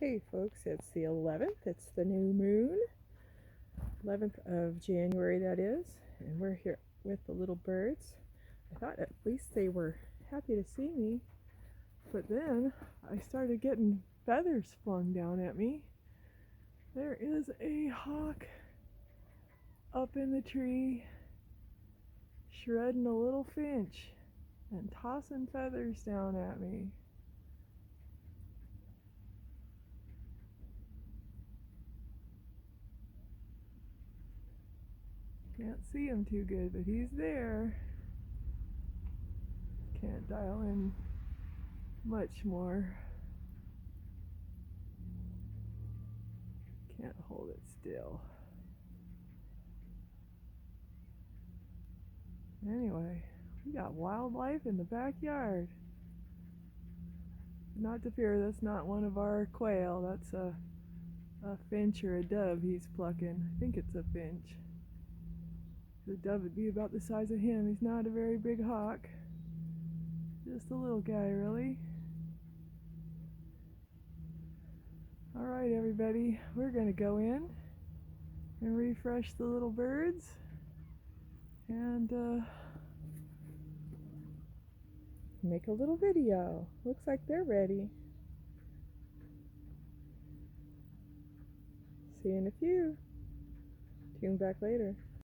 Hey folks, it's the 11th. It's the new moon, 11th of January that is, and we're here with the little birds. I thought at least they were happy to see me, but then I started getting feathers flung down at me. There is a hawk up in the tree shredding a little finch and tossing feathers down at me. Can't see him too good, but he's there. Can't dial in much more. Can't hold it still. Anyway, we got wildlife in the backyard. Not to fear, that's not one of our quail. That's a finch or a dove he's plucking. I think it's a finch. The dove would be about the size of him. He's not a very big hawk. Just a little guy, really. Alright, everybody. We're going to go in and refresh the little birds. And make a little video. Looks like they're ready. See you in a few. Tune back later.